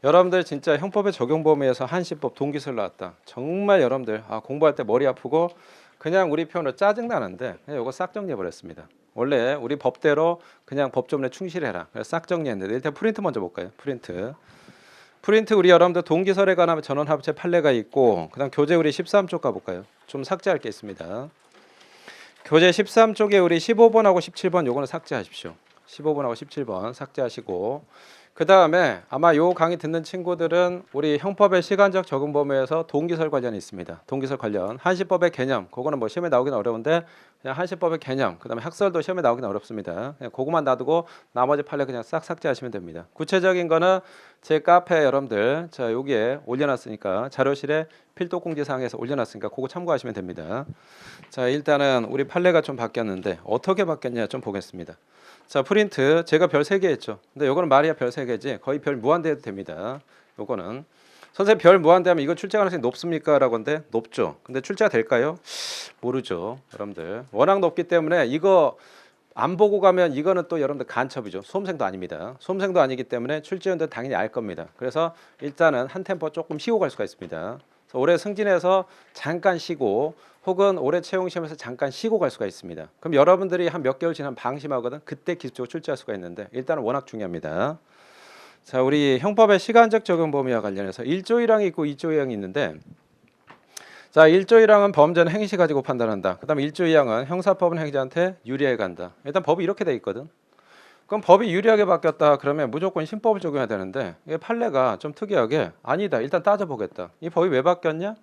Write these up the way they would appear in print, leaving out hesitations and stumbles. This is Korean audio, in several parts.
여러분들 진짜 형법의 적용 범위에서 한시법 동기술 나왔다. 정말 여러분들 공부할 때 머리 아프고 그냥 우리 표현으로 짜증 나는데 그냥 이거 싹 정리해 버렸습니다. 원래 우리 법대로 그냥 법조문에 충실해라. 그래서 싹 정리했는데 일단 프린트 먼저 볼까요? 프린트 우리 여러분들 동기설에 관한 전원합체 판례가 있고 그다음 교재 우리 13쪽 가볼까요? 좀 삭제할 게 있습니다. 교재 13쪽에 우리 15번하고 17번 요거는 삭제하십시오. 15번하고 17번 삭제하시고 그 다음에 아마 요 강의 듣는 친구들은 우리 형법의 시간적 적용 범위에서 동기설 관련이 있습니다. 동기설 관련 한시법의 개념 그거는 뭐 시험에 나오기는 어려운데 그냥 한시법의 개념 그 다음에 학설도 시험에 나오기는 어렵습니다. 그냥 그거만 놔두고 나머지 판례 그냥 싹 삭제하시면 됩니다. 구체적인 거는 제 카페 여러분들 자 여기에 올려놨으니까 자료실에 필독 공지사항에서 올려놨으니까 그거 참고하시면 됩니다. 자 일단은 우리 판례가 좀 바뀌었는데 어떻게 바뀌었냐 좀 보겠습니다. 자 프린트 제가 별 3개 했죠. 근데 요거는 말이야 별 3개지 거의 별 무한대 해도 됩니다. 요거는 선생님 별 무한대하면 이거 출제 가능성이 높습니까? 라고 하는데 높죠. 근데 출제가 될까요? 모르죠. 여러분들 워낙 높기 때문에 이거 안 보고 가면 이거는 또 여러분들 간첩이죠. 수험생도 아닙니다. 수험생도 아니기 때문에 출제위원들 당연히 알 겁니다. 그래서 일단은 한 템포 조금 쉬고 갈 수가 있습니다. 올해 승진해서 잠깐 쉬고 혹은 올해 채용시험에서 잠깐 쉬고 갈 수가 있습니다. 그럼 여러분들이 한 몇 개월 지나면 방심하거든. 그때 기술적으로 출제할 수가 있는데 일단은 워낙 중요합니다. 자, 우리 형법의 시간적 적용 범위와 관련해서 1조 1항이 있고 2조 2항이 있는데 자, 1조 1항은 범죄는 행시 가지고 판단한다. 그다음에 1조 2항은 형사법은 행자한테 유리하게 간다. 일단 법이 이렇게 돼 있거든. 그럼 법이 유리하게 바뀌었다 그러면 무조건 신법을 적용해야 되는데 이게 판례가 좀 특이하게 아니다. 일단 따져보겠다. 이 법이 왜 바뀌었냐?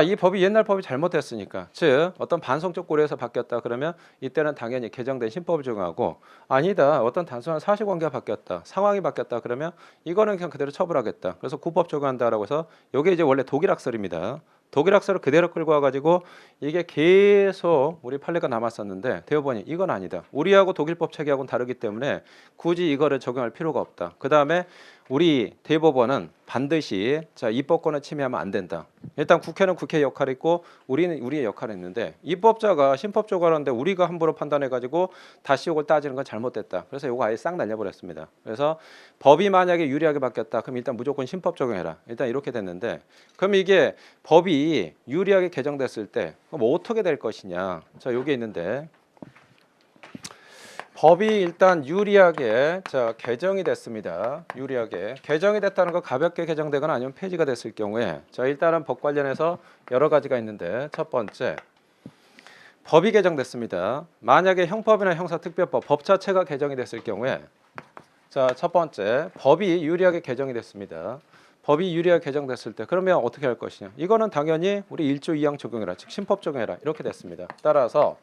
이 법이 옛날 법이 잘못됐으니까 즉 어떤 반성적 고려에서 바뀌었다 그러면 이때는 당연히 개정된 신법을 적용하고 아니다 어떤 단순한 사실관계가 바뀌었다 상황이 바뀌었다 그러면 이거는 그냥 그대로 처벌하겠다 그래서 구법 적용한다라고 해서 이게 이제 원래 독일학설입니다. 독일학설을 그대로 끌고 와가지고 이게 계속 우리 판례가 남았었는데 대법원이 이건 아니다. 우리하고 독일법 체계하고는 다르기 때문에 굳이 이거를 적용할 필요가 없다. 그 다음에 우리 대법원은 반드시 자 입법권을 침해하면 안 된다. 일단 국회는 국회의 역할이 있고 우리는 우리의 역할이 있는데 입법자가 신법적으로 하는데 우리가 함부로 판단해가지고 다시 이걸 따지는 건 잘못됐다. 그래서 이거 아예 싹 날려버렸습니다. 그래서 법이 만약에 유리하게 바뀌었다. 그럼 일단 무조건 신법 적용해라. 일단 이렇게 됐는데 그럼 이게 법이 유리하게 개정됐을 때 그럼 어떻게 될 것이냐. 자 여기 있는데 법이 일단 유리하게 개정이 됐습니다. 유리하게 개정이 됐다는 거 가볍게 개정되거나 아니면 폐지가 됐을 경우에 자 일단은 법 관련해서 여러 가지가 있는데 첫 번째 법이 개정됐습니다. 만약에 형법이나 형사특별법 법 자체가 개정이 됐을 경우에 자 첫 번째 법이 유리하게 개정이 됐습니다. 법이 유리하게 개정됐을 때 그러면 어떻게 할 것이냐. 이거는 당연히 우리 1조 2항 적용해라. 즉 신법 적용해라. 이렇게 됐습니다. 따라서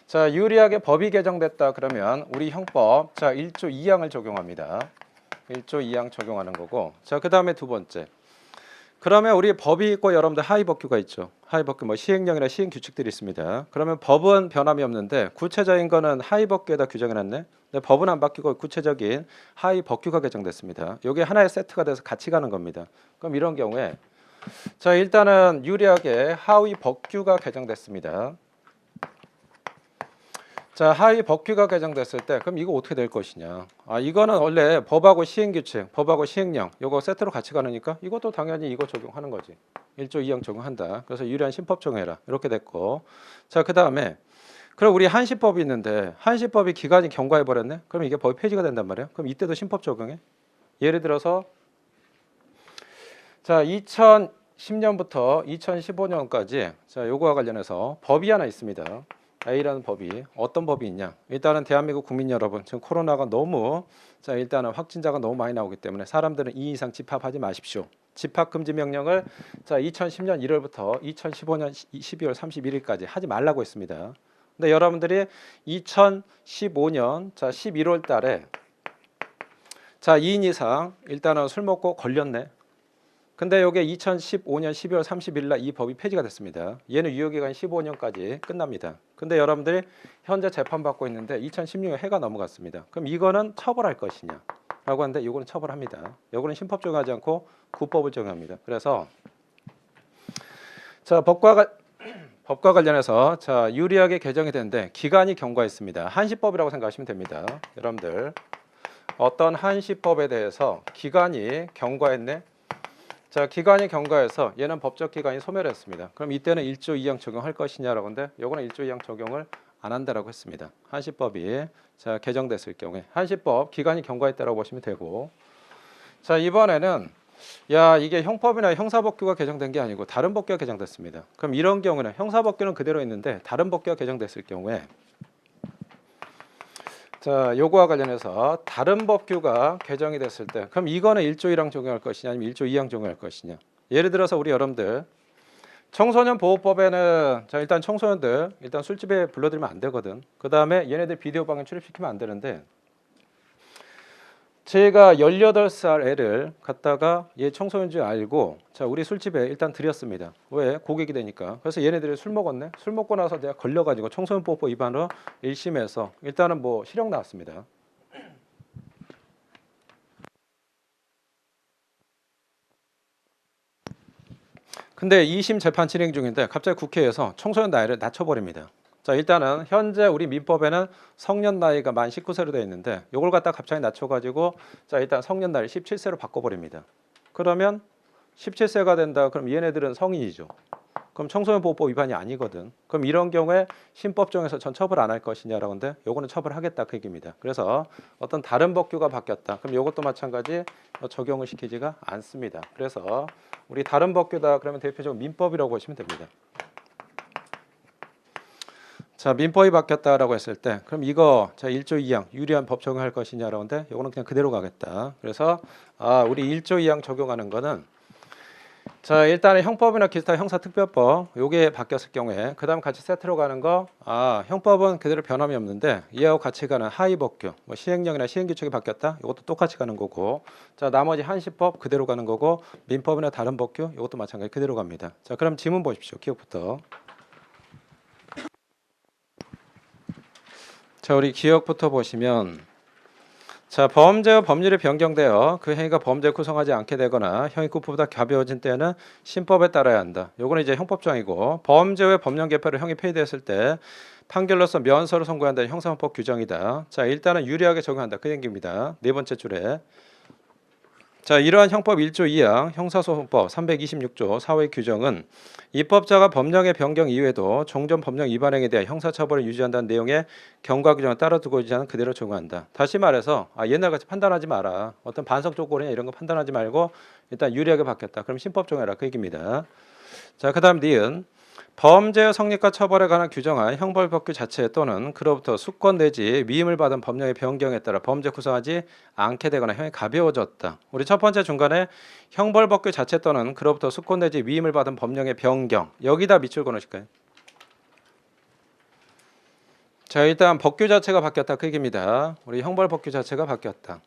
자 유리하게 법이 개정됐다 그러면 우리 형법 자 1조 2항을 적용합니다. 1조 2항 적용하는 거고 자 그 다음에 두 번째 그러면 우리 법이 있고 여러분들 하위법규가 있죠. 하위법규 뭐 시행령이나 시행규칙들이 있습니다. 그러면 법은 변함이 없는데 구체적인 거는 하위법규에다 규정해놨네. 근데 법은 안 바뀌고 구체적인 하위법규가 개정됐습니다. 이게 하나의 세트가 돼서 같이 가는 겁니다. 그럼 이런 경우에 자 일단은 유리하게 하위법규가 개정됐습니다. 자 하위 법규가 개정됐을 때 그럼 이거 어떻게 될 것이냐. 이거는 원래 법하고 시행규칙, 법하고 시행령 이거 세트로 같이 가니까 이것도 당연히 이거 적용하는 거지. 1조 2항 적용한다. 그래서 유리한 신법 적용해라. 이렇게 됐고 자 그 다음에 그럼 우리 한시법이 있는데 한시법이 기간이 경과해 버렸네. 그럼 이게 법이 폐지가 된단 말이야. 그럼 이때도 신법 적용해. 예를 들어서 자 2010년부터 2015년까지 자 요거와 관련해서 법이 하나 있습니다. A라는 법이 어떤 법이 있냐. 일단은 대한민국 국민 여러분 지금 코로나가 너무 자 일단은 확진자가 너무 많이 나오기 때문에 사람들은 2인 이상 집합하지 마십시오. 집합금지 명령을 자 2010년 1월부터 2015년 12월 31일까지 하지 말라고 했습니다. 근데 여러분들이 2015년 자 11월 달에 자 2인 이상 일단은 술 먹고 걸렸네. 근데 이게 2015년 12월 30일 날 이 법이 폐지가 됐습니다. 얘는 유효기간이 15년까지 끝납니다. 근데 여러분들이 현재 재판받고 있는데 2016년 해가 넘어갔습니다. 그럼 이거는 처벌할 것이냐 라고 하는데 이거는 처벌합니다. 이거는 신법 적용하지 않고 구법을 적용합니다. 그래서 자 법과 관련해서 자 유리하게 개정이 되는데 기간이 경과했습니다. 한시법이라고 생각하시면 됩니다. 여러분들 어떤 한시법에 대해서 기관이 경과했네. 자, 기관이 경과해서 얘는 법적 기관이 소멸했습니다. 그럼 이때는 1조 2항 적용할 것이냐라고 하는데 요거는 1조 2항 적용을 안 한다라고 했습니다. 한시법이 자 개정됐을 경우에 한시법 기관이 경과했다라고 보시면 되고 자 이번에는 야 이게 형법이나 형사법규가 개정된 게 아니고 다른 법규가 개정됐습니다. 그럼 이런 경우는 형사법규는 그대로 있는데 다른 법규가 개정됐을 경우에 자 요거와 관련해서 다른 법규가 개정이 됐을 때 그럼 이거는 1조 1항 적용할 것이냐 아니면 1조 2항 적용할 것이냐. 예를 들어서 우리 여러분들 청소년 보호법에는 자 일단 청소년들 일단 술집에 불러들이면 안 되거든. 그 다음에 얘네들 비디오 방에 출입시키면 안 되는데 제가 18살 애를 갖다가 얘 청소년 줄 알고 자 우리 술집에 일단 들였습니다. 왜? 고객이 되니까. 그래서 얘네들이 술 먹었네. 술 먹고 나서 내가 걸려가지고 청소년 보호법 위반으로 1심에서 일단은 뭐 실형 나왔습니다. 근데 2심 재판 진행 중인데 갑자기 국회에서 청소년 나이를 낮춰버립니다. 자 일단은 현재 우리 민법에는 성년 나이가 만 19세로 되어 있는데 이걸 갖다 갑자기 낮춰가지고 자 일단 성년 나이를 17세로 바꿔버립니다. 그러면 17세가 된다. 그럼 얘네들은 성인이죠. 그럼 청소년 보호법 위반이 아니거든. 그럼 이런 경우에 신법정에서 전 처벌 안 할 것이냐라고 하는데 요거는 처벌하겠다 그 얘기입니다. 그래서 어떤 다른 법규가 바뀌었다. 그럼 요것도 마찬가지 적용을 시키지가 않습니다. 그래서 우리 다른 법규다 그러면 대표적으로 민법이라고 보시면 됩니다. 자 민법이 바뀌었다라고 했을 때 그럼 이거 자 1조 2항 유리한 법 적용할 것이냐라고 하는데 요거는 그냥 그대로 가겠다. 그래서 우리 1조 2항 적용하는 거는 자 일단은 형법이나 기타 형사특별법 요게 바뀌었을 경우에 그 다음 같이 세트로 가는 거 형법은 그대로 변함이 없는데 이하고 같이 가는 하위법규 뭐 시행령이나 시행규칙이 바뀌었다 이것도 똑같이 가는 거고 자 나머지 한시법 그대로 가는 거고 민법이나 다른 법규 이것도 마찬가지 그대로 갑니다. 자 그럼 지문 보십시오. 기억부터 자 우리 기억부터 보시면 자 범죄와 법률이 변경되어 그 행위가 범죄 구성하지 않게 되거나 형이 구포보다 가벼워진 때는 신법에 따라야 한다. 요거는 이제 형법정이고 범죄 외 법령 개표로 형이 폐기됐을 때 판결로서 면서를 선고한다는 형사헌법 규정이다. 자 일단은 유리하게 적용한다. 그 얘기입니다. 네 번째 줄에 자 이러한 형법 1조 2항 형사소송법 326조 4호의 규정은 입법자가 법령의 변경 이후에도 종전 법령 위반 행위에 대한 형사처벌을 유지한다는 내용의 경과 규정을 따라 두고 있지 않은 그대로 적용한다. 다시 말해서 옛날같이 판단하지 마라. 어떤 반석 조건이나 이런 거 판단하지 말고 일단 유리하게 바뀌었다. 그럼 신법 적용해라. 그 얘기입니다. 자 그다음 니은 범죄의 성립과 처벌에 관한 규정한 형벌법규 자체 또는 그로부터 수권 내지 위임을 받은 법령의 변경에 따라 범죄 구성하지 않게 되거나 형이 가벼워졌다. 우리 첫 번째 중간에 형벌법규 자체 또는 그로부터 수권 내지 위임을 받은 법령의 변경 여기다 밑줄 그어놓으실까요? 자 일단 법규 자체가 바뀌었다 그 얘기입니다. 우리 형벌법규 자체가 바뀌었다.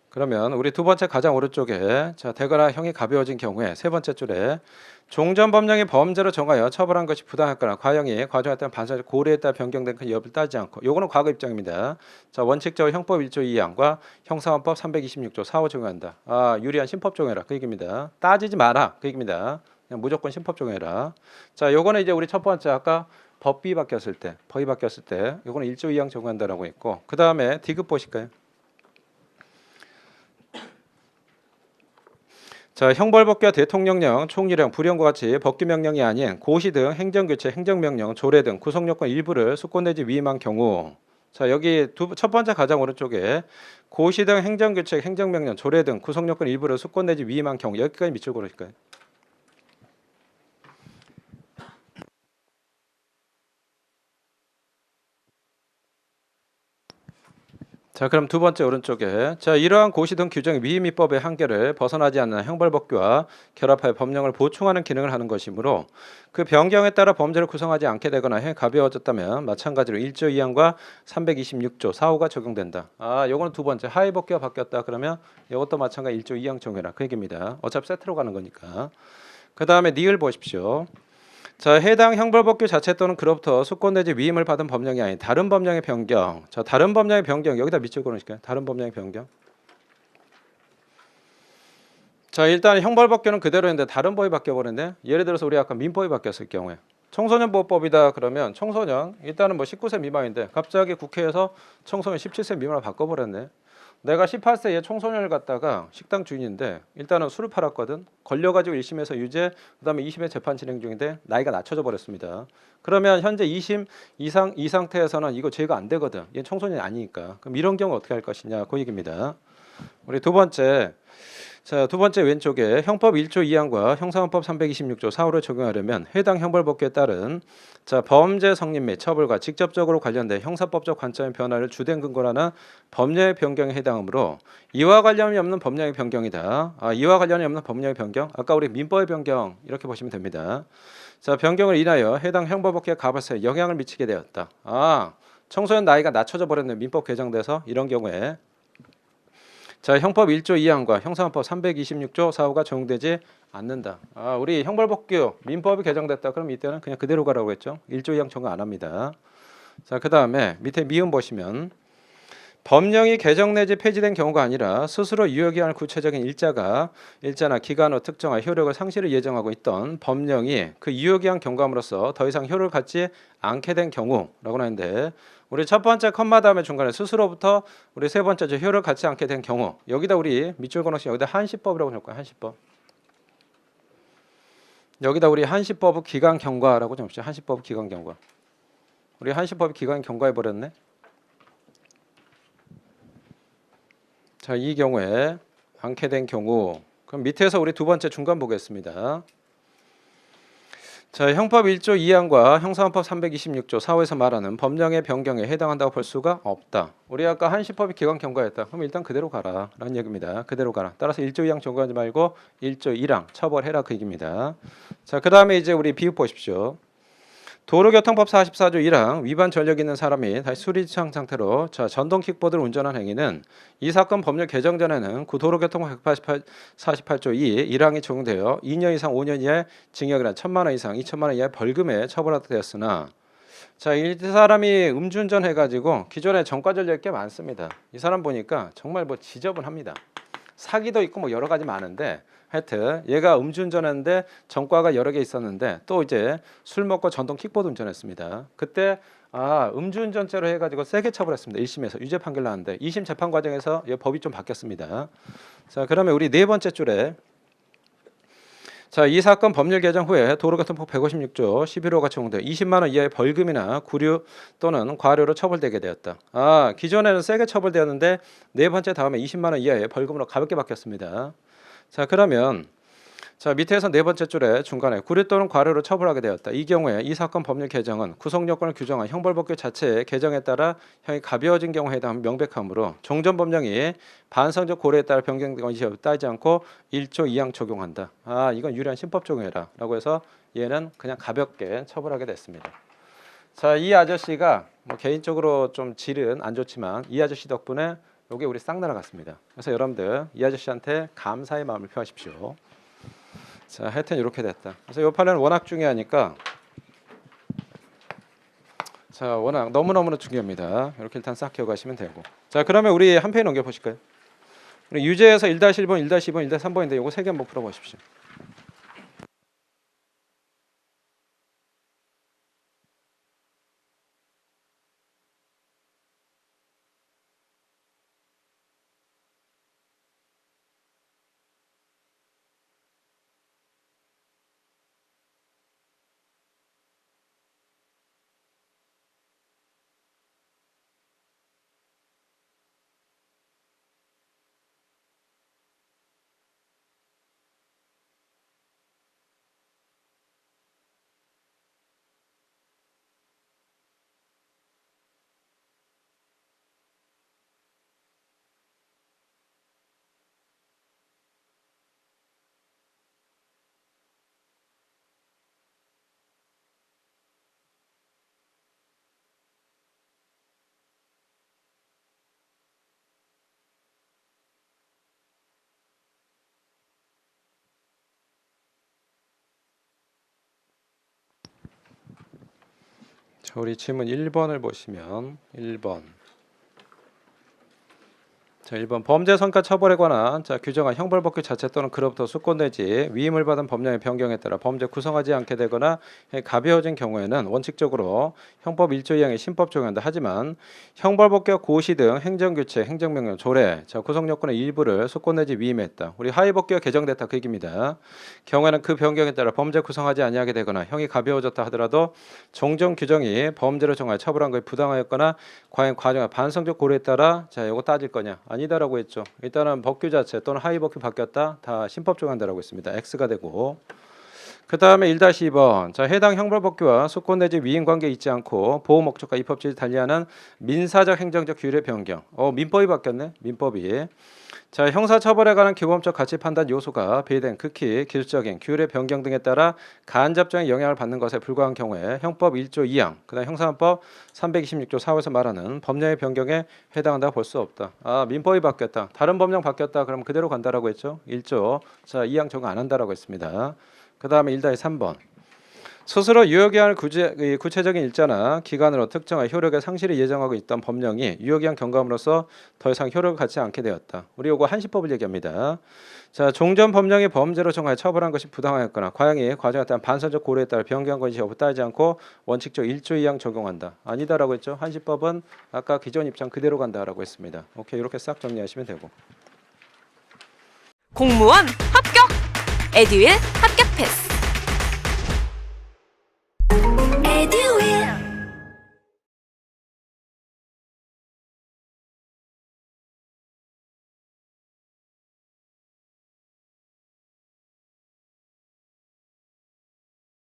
그러면 우리 두 번째 가장 오른쪽에 자 되거나 형이 가벼워진 경우에 세 번째 줄에 종전 법령이 범죄로 정하여 처벌한 것이 부당하거나 과형이 과정에 따른 반사적 고려에 따라 변경된 그 여부를 따지지 않고 요거는 과거 입장입니다. 자 원칙적으로 형법 1조 2항과 형사헌법 326조 4호 적용한다. 유리한 신법 적용해라 그 얘기입니다. 따지지 마라 그 얘기입니다. 그냥 무조건 신법 적용해라. 자 요거는 이제 우리 첫 번째 아까 법이 바뀌었을 때 요거는 1조 2항 적용한다라고 했고 그 다음에 디귿 보실까요? 자, 형벌법규와 대통령령, 총리령, 불령과 같이 법규명령이 아닌 고시 등 행정규칙, 행정명령, 조례 등 구성요건 일부를 수권 내지 위임한 경우 자 여기 첫 번째 가장 오른쪽에 고시 등 행정규칙, 행정명령, 조례 등 구성요건 일부를 수권 내지 위임한 경우 여기까지 밑줄 그으실까요? 자 그럼 두 번째 오른쪽에 자 이러한 고시 등 규정의 위임입법의 한계를 벗어나지 않는 형벌법규와 결합하여 법령을 보충하는 기능을 하는 것이므로 그 변경에 따라 범죄를 구성하지 않게 되거나 형이 가벼워졌다면 마찬가지로 1조 2항과 326조 4호가 적용된다. 요거는 두 번째 하위법규가 바뀌었다 그러면 이것도 마찬가지 1조 2항 적용해라 그 얘기입니다. 어차피 세트로 가는 거니까. 그 다음에 니을 보십시오. 자 해당 형벌법규 자체 또는 그로부터 수권 내지 위임을 받은 법령이 아닌 다른 법령의 변경 자 다른 법령의 변경 여기다 밑줄 그어놓으실까요? 다른 법령의 변경 자 일단 형벌법규는 그대로인데 다른 법이 바뀌어버렸네. 예를 들어서 우리 아까 민법이 바뀌었을 경우에 청소년 보호법이다 그러면 청소년 일단은 뭐 19세 미만인데 갑자기 국회에서 청소년 17세 미만으로 바꿔버렸네. 내가 18세에 청소년을 갖다가 식당 주인인데 일단은 술을 팔았거든. 걸려가지고 1심에서 유죄, 그다음에 2심에 재판 진행 중인데 나이가 낮춰져 버렸습니다. 그러면 현재 2심 이상 이 상태에서는 이거 죄가 안 되거든. 얘 청소년이 아니니까. 그럼 이런 경우 어떻게 할 것이냐 그 얘기입니다. 우리 두 번째. 자, 두 번째 왼쪽에 형법 1조 2항과 형사헌법 326조 4호를 적용하려면 해당 형벌법규에 따른 자, 범죄 성립 및 처벌과 직접적으로 관련된 형사법적 관점의 변화를 주된 근거라는 법령의 변경에 해당하므로 이와 관련이 없는 법령의 변경이다. 이와 관련이 없는 법령의 변경. 아까 우리 민법의 변경 이렇게 보시면 됩니다. 자, 변경을 인하여 해당 형벌법규의 가벌사에 영향을 미치게 되었다. 청소년 나이가 낮춰져 버렸네. 민법 개정돼서 이런 경우에 자, 형법 1조 2항과 형사헌법 326조 4호가 적용되지 않는다. 우리 형벌법규 민법이 개정됐다. 그럼 이때는 그냥 그대로 가라고 했죠. 1조 2항 적용 안 합니다. 자, 그다음에 밑에 미음 보시면 법령이 개정 내지 폐지된 경우가 아니라 스스로 유효기 한을 구체적인 일자나 기간으로 특정한 효력을 상실을 예정하고 있던 법령이 그 유효기한 경과함으로써 더 이상 효력을 갖지 않게 된 경우라고 하는데 우리 첫 번째 컴마 다음에 중간에 스스로부터 우리 세 번째 효력을 갖지 않게 된 경우 여기다 우리 밑줄 그어놓으시 여기다 한시법이라고 적을 거예요. 한시법. 여기다 우리 한시법 기간 경과라고 적읍시다. 한시법 기간 경과. 우리 한시법 기간 경과해 버렸네. 자, 이 경우에 않게 된 경우 그럼 밑에서 우리 두 번째 중간 보겠습니다. 자, 형법 1조 2항과 형사헌법 326조 4호에서 말하는 법령의 변경에 해당한다고 볼 수가 없다. 우리 아까 한시법이 기관 경과했다. 그럼 일단 그대로 가라 라는 얘기입니다. 그대로 가라. 따라서 1조 2항 적용하지 말고 1조 1항 처벌해라 그 얘기입니다. 자, 그 다음에 이제 우리 비읍 보십시오. 도로교통법 44조 1항 위반 전력이 있는 사람이 다시 수리취한 상태로 전동 킥보드를 운전한 행위는 이 사건 법률 개정 전에는 구 도로교통법 148조 2 1항이 적용되어 2년 이상 5년 이하의 징역이나 1,000만 원 이상 2,000만 원 이하의 벌금에 처벌하게 되었으나 자, 이 사람이 음주운전 해가지고 기존에 전과 전력이 꽤 많습니다. 이 사람 보니까 정말 뭐 지저분합니다. 사기도 있고 뭐 여러 가지 많은데 하여튼 얘가 음주운전했는데 전과가 여러 개 있었는데 또 이제 술 먹고 전동 킥보드 운전했습니다. 그때 음주운전죄로 해가지고 세게 처벌했습니다. 1심에서 유죄 판결 나왔는데 2심 재판 과정에서 법이 좀 바뀌었습니다. 자, 그러면 우리 네 번째 줄에 자, 이 사건 법률 개정 후에 도로교통법 156조 11호가 적용돼 20만 원 이하의 벌금이나 구류 또는 과료로 처벌되게 되었다. 기존에는 세게 처벌되었는데 네 번째 다음에 20만 원 이하의 벌금으로 가볍게 바뀌었습니다. 자, 그러면 자, 밑에서 네 번째 줄에 중간에 구류 또는 과료로 처벌하게 되었다. 이 경우에 이 사건 법률 개정은 구속 요건을 규정한 형벌법규 자체의 개정에 따라 형이 가벼워진 경우에 해당 명백하므로 종전 법령이 반성적 고려에 따라 변경된 것이 따지지 않고 1조 2항 적용한다. 이건 유리한 신법 적용해라라고 해서 얘는 그냥 가볍게 처벌하게 됐습니다. 자, 이 아저씨가 뭐 개인적으로 좀 질은 안 좋지만 이 아저씨 덕분에 여기 우리 싹 날아갔습니다. 그래서 여러분들 이 아저씨한테 감사의 마음을 표하십시오. 자, 하여튼 이렇게 됐다. 그래서 이 판례는 워낙 중요하니까 자, 워낙 너무너무 중요합니다. 이렇게 일단 싹 기억하시면 되고. 자, 그러면 우리 한 페이지 넘겨 보실까요? 우리 유죄에서 1-1번, 1-2번, 1-3번인데 이거 세 개 한번 풀어 보십시오. 자, 우리 질문 1번을 보시면 1번. 자, 1번 범죄 성과 처벌에 관한 규정한 형벌법규 자체 또는 그로부터 수권 내지 위임을 받은 법령의 변경에 따라 범죄 구성하지 않게 되거나 가벼워진 경우에는 원칙적으로 형법 1조 2항의 신법 적용한다. 하지만 형벌법규와 고시 등 행정규칙, 행정명령, 조례, 구성 요건의 일부를 수권 내지 위임했다. 우리 하위법규가 개정됐다 그 얘기입니다. 경우에는 그 변경에 따라 범죄 구성하지 아니하게 되거나 형이 가벼워졌다 하더라도 종종 규정이 범죄로 정하여 처벌한 것이 부당하였거나 과연 과정의 반성적 고려에 따라 이거 따질 거냐? 아니다라고 했죠. 일단은 법규 자체 또는 하위 법규 바뀌었다. 다 신법 적용한다라고 했습니다. X가 되고. 그 다음에 1-2번. 해당 형벌법규와 수권 내지 위임 관계 있지 않고 보호 목적과 입법질을 달리하는 민사적 행정적 규율의 변경. 민법이 바뀌었네. 민법이. 형사처벌에 관한 기본적 가치 판단 요소가 배제된 극히 기술적인 규율의 변경 등에 따라 간접적인 영향을 받는 것에 불과한 경우에 형법 1조 2항, 그다음 형사헌법 326조 4호에서 말하는 법령의 변경에 해당한다고 볼 수 없다. 민법이 바뀌었다. 다른 법령 바뀌었다. 그럼 그대로 간다라고 했죠. 1조 2항 적용 안 한다라고 했습니다. 그 다음에 1-3번. 스스로 유효기한을 구체적인 일자나 기간으로 특정한 효력의 상실을 예정하고 있던 법령이 유효기한 경감으로써 더 이상 효력을 갖지 않게 되었다. 우리 요거 한시법을 얘기합니다. 종전 법령이 범죄로 정하여 처벌한 것이 부당하였거나 과형이 과정에 따른 반사적 고려에 따라 변경한 것이 여부 따지지 않고 원칙적 1조 2항 적용한다. 아니다라고 했죠. 한시법은 아까 기존 입장 그대로 간다라고 했습니다. 오케이, 이렇게 싹 정리하시면 되고. 공무원 합격! 에듀윌 합격 패스!